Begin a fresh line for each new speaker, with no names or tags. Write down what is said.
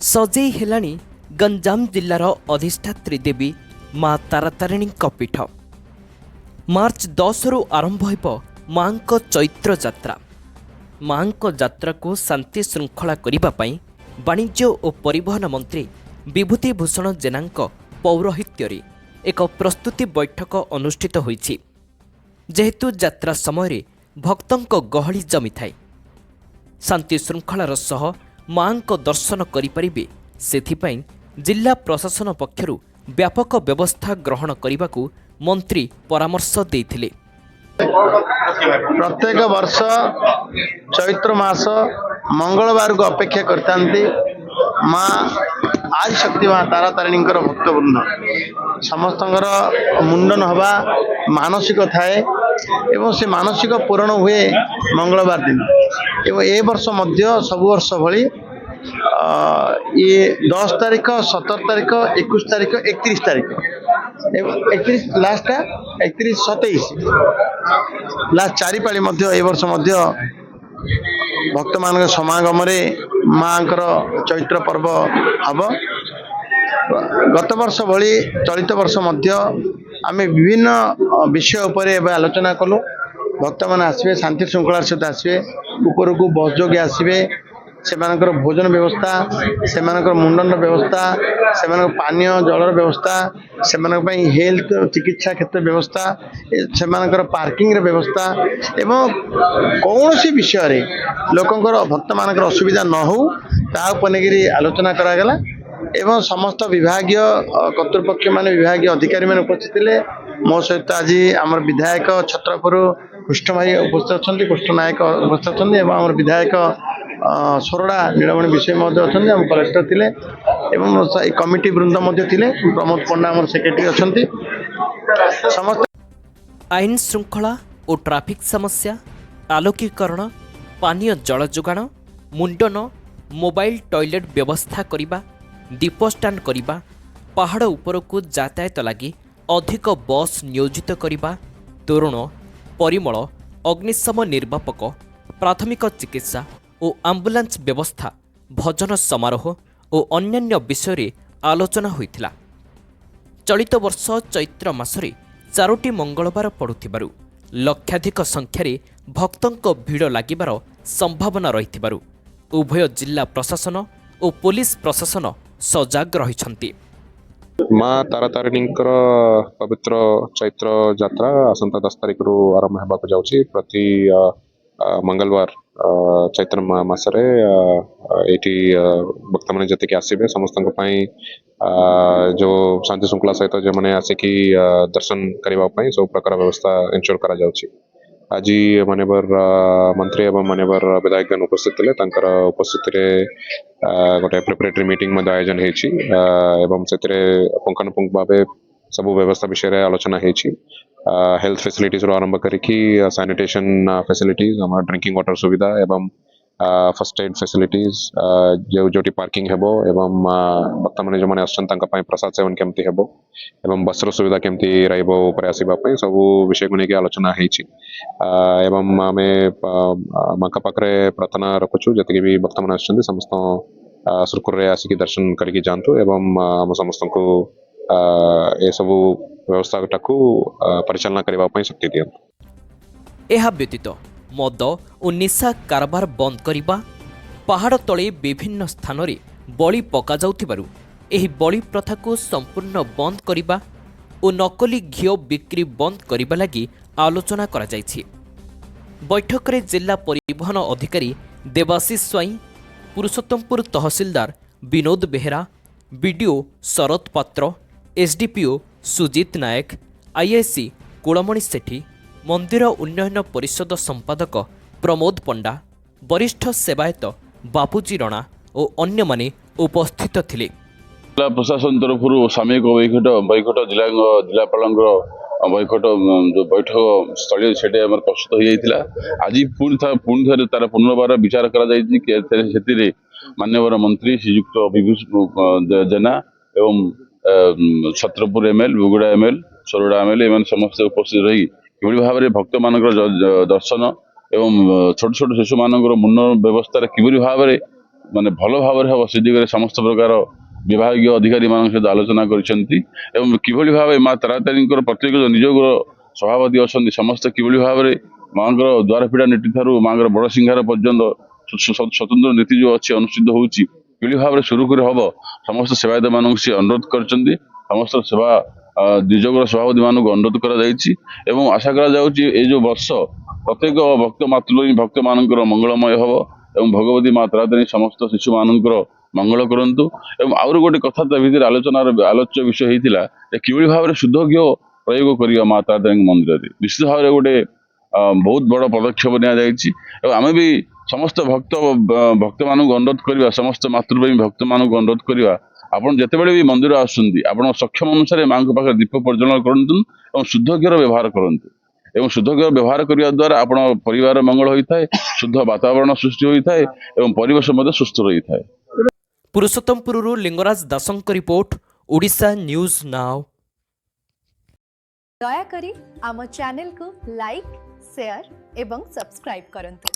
सजेई हेलाणी गंजाम जिल्लार अधिष्ठात्री देवी माँ तारातारिणी पीठ। मार्च 10 रु आरंभ हो माँ चैत्र जात्रा। माँ जात्रा को शांति श्रृंखला करने वाणिज्य और परिवहन मंत्री विभूति भूषण जेना पौरोहित्य एक प्रस्तुति बैठक अनुष्ठित होईछि। जेहेतु जात्रा समय भक्तों गहली जमी थाए, शांति श्रृंखलार सह माँ दर्शन करिपारिबे सेथिपाई जिला प्रशासन पक्षरु व्यापक व्यवस्था ग्रहण करने को मंत्री परामर्श देइथिले।
प्रत्येक वर्ष चैत्र मास मंगलवार को अपेक्षा करता माँ आदिशक्ति माँ तारातारिणी भक्तवृंद समस्त मुंडन हवा मानसिक थाए एवं से मानसिक पूरण हुए मंगलवार दिन। एवं ए वर्ष मध्य सब वर्ष भली ये 10 तारीख 17 तारीख 21 तारीख 31 तारीख 31 लास्ट 31 27 लास्ट चारि पाली मध्य ए वर्ष मध्य भक्त मान समागम माँ चैत्र पर्व हम। गत वर्ष भली चलित वर्ष मध्य आम विभिन्न विषय उपर आलोचना कलु। भक्त मान आसवे शांति श्रृंखला सहित आसवे ऊपर को बस जोगे आसवे से भोजन व्यवस्था से मुंडन व्यवस्था से पानीय जलर व्यवस्था से हेल्थ चिकित्सा क्षेत्र व्यवस्था से पार्किंग व्यवस्था एवं कौन सी विषय लोकंर भक्त मान असुविधा न हो ताकि आलोचना करागला। एवं समस्त विभागीय कर्तृपक्ष मान विभागीय अधिकारी मान उपस्थित थे। मो सहित आज आम विधायक छत्रपुर कृष्ण भाई उपस्थित अच्छा, कृष्ण नायक उपस्थित अच्छा, आम विधायक सोरड़ा नीलमणि विषय अच्छा, कलेक्टर थे कमिटी वृंद थे प्रमोद पंडा आम सेक्रेटरी अच्छा। समस्त
आईन श्रृंखला और ट्राफिक समस्या, आलोकीकरण, पानीय जल जोगाण, मुंडन, मोबाइल टॉयलेट व्यवस्था करने, दीप स्टाण्ड करने, पहाड़ उपरकू यातायात लगी अधिक बस नियोजित करने, तोरण, परिमल, अग्निशम निर्वापक, प्राथमिक चिकित्सा और आम्बुलांस व्यवस्था, भजन समारोह और अन्यान्य विषय आलोचना होइथिला। चलित वर्ष चैत्र मासरे 4टी मंगलवार पड़ुथिबारु लक्षाधिक संख्यार भक्तों भीड़ लागिबार संभावना रहिथिबारु उभय जिला प्रशासन और पुलिस प्रशासन सजाग रहिछन्ति।
माँ तारातारिणी पवित्र चैत्र यात्रा आसंता 10 तारीख रु आरंभ होगा जाउछि। प्रति मंगलवार चैत्र मासरे एटी भक्त मैंने जी आसवे समस्त जो शांति श्रृंखला सहित जो मैंने आसिकी दर्शन करने सब प्रकार व्यवस्था एंश्योर करा जाउछि। आज मानवर मंत्री एवं मानवर विधायक उपस्थित थे। उपस्थित गोटे प्रिपरेटरी मीटिंग आयोजन होती एवं से पुंखानुपुंख भाव सब व्यवस्था विषय आलोचना होती। हेल्थ फैसिलिटीज आरंभ करिकी सैनिटेशन फैसिलिटीज आम ड्रिंकिंग वाटर सुविधा एवं फर्स्ट एड फैसिलिटीज जो पार्किंग हेबो एवं भक्त मैंने जो मैंने आसपाई प्रसाद सेवन केमती हेबो एवं बस्र सुविधा केमती रहिबो ऊपर आसवाई सब विषय को लेकिन आलोचना होती। एवं आम माँ पाखे प्रार्थना रखुचु जी भी भक्त मैंने आसुच्चंती समस्त सुरखुर आसिक दर्शन करके जातु एवं आम समस्त को ये सब व्यवस्था परिचालना करने शक्ति दियंतु।
एहा व्यतीत मद और निशा कारबार बंद करने, पहाड़ तले विभिन्न स्थान रे बलि पका जाउथिबारु एही बलि प्रथा को संपूर्ण बंद करने और नकली घिओ बिक्री बंद करने लगी आलोचना करा जायछि। बैठक रे जिला परिवहन अधिकारी देवाशीष स्वाई, पुरुषोत्तमपुर तहसीलदार विनोद बेहेरा, बीडीओ शरद पात्र, एसडीपीओ सुजीत नायक, आईआईसी कुलमणि सेठी, मंदिर उन्नयन परिषद संपादक प्रमोद पंडा, वरिष्ठ सेवायत बापूजी रणा और अन्य माने उपस्थित थिले।
जिला प्रशासन तरफ सामयिक बैठक जिलापाल बैठक जो बैठक स्थल से प्रस्तुत हो जाता। आज पुणी थे तार पुनर्बार विचार कर मान्यवर मंत्री श्रीयुक्त विभूति जेना एवं Chhatrapur ML, Buguda ML, सोरड़ा ML एवं समस्त उपस्थित रही कि भाव में भक्त मान दर्शन एवं छोट छोट शिशु मान मुंडन व्यवस्था कि भाव में ମାନେ ଭଲ ଭାବରେ ହେବ ସେ ଦିଗରେ ସମସ୍ତ ପ୍ରକାର ବିଭାଗୀୟ ଅଧିକାରୀମାନଙ୍କ ସହିତ ଆଲୋଚନା କରିଛନ୍ତି ଏବଂ କିଭଳି ଭାବେ ମା ତାରାତାରିଣୀଙ୍କର ପ୍ରତ୍ୟେକ ନିଯୋଗର ସଭାପତି ଅଛନ୍ତି ସମସ୍ତେ କିଭଳି ଭାବରେ ମାଙ୍କର ଦ୍ୱାରପିଡ଼ା ନୀତି ଠାରୁ ମାଙ୍କର ବଡ଼ ସିଂହାର ପର୍ଯ୍ୟନ୍ତ ସ୍ୱତନ୍ତ୍ର ନୀତି ଯୋଉ ଅଛି ଅନୁଷ୍ଠିତ ହେଉଛି କିଭଳି ଭାବରେ ସୁରୁଖୁରୁ ହବ ସମସ୍ତ ସେବାୟତ ମାନଙ୍କୁ ସେ ଅନୁରୋଧ କରିଛନ୍ତି ସମସ୍ତ ସେବା ନିଯୋଗର ସଭାପତି ମାନଙ୍କୁ ଅନୁରୋଧ କରାଯାଇଛି ଏବଂ ଆଶା କରାଯାଉଛି ଏଇ ଯୋଉ ବର୍ଷ ପ୍ରତ୍ୟେକ ଭକ୍ତ ମାତୃଭୂମି ଭକ୍ତ ମାନଙ୍କର ମଙ୍ଗଳମୟ ହବ ଏବଂ ଭଗବତୀ ମା ତାରାତାରିଣୀ ସମସ୍ତ ଶିଶୁ ମାନଙ୍କର ମଙ୍ଗଳ କରନ୍ତୁ ଏବଂ ଆହୁରି ଗୋଟେ କଥା ତା ଭିତରେ ଆଲୋଚ୍ୟ ବିଷୟ ହେଇଥିଲା ଯେ କିଭଳି ଭାବରେ ଶୁଦ୍ଧ ଘିଅ ପ୍ରୟୋଗ କରିବା ମା ତାରାତାରିଣୀ ମନ୍ଦିରରେ ନିଶ୍ଚିତ ଭାବରେ ଗୋଟେ ବହୁତ ବଡ଼ ପଦକ୍ଷେପ ନିଆଯାଇଛି ଏବଂ ଆମେ ବି ସମସ୍ତ ଭକ୍ତମାନଙ୍କୁ ଅନୁରୋଧ କରିବା ସମସ୍ତ ମାତୃଭୂମି ଭକ୍ତମାନଙ୍କୁ ଅନୁରୋଧ କରିବା ଆପଣ ଯେତେବେଳେ ବି ମନ୍ଦିର ଆସୁଛନ୍ତି ଆପଣ ସକ୍ଷମ ଅନୁସାରେ ମାଙ୍କ ପାଖରେ ଦୀପ ପ୍ରଜ୍ୱଳନ କରନ୍ତୁ ଏବଂ ଶୁଦ୍ଧ ଘିଅର ବ୍ୟବହାର କରନ୍ତୁ ଏବଂ ଶୁଦ୍ଧ ଘିଅ ବ୍ୟବହାର କରିବା ଦ୍ୱାରା ଆପଣ ପରିବାର ମଙ୍ଗଳ ହୋଇଥାଏ ଶୁଦ୍ଧ ବାତାବରଣ ସୃଷ୍ଟି ହୋଇଥାଏ ଏବଂ ପରିବେଶ ମଧ୍ୟ ସୁସ୍ଥ ରହିଥାଏ।
ପୁରୁଷୋତ୍ତମପୁରରୁ ଲିଙ୍ଗରାଜ ଦାସଙ୍କ ରିପୋର୍ଟ, ଓଡ଼ିଶା ନ୍ୟୁଜ୍ ନାଓ।
ଦୟାକରି ଆମ ଚ୍ୟାନେଲକୁ ଲାଇକ୍, ସେୟାର ଏବଂ ସବସ୍କ୍ରାଇब କରନ୍ତୁ।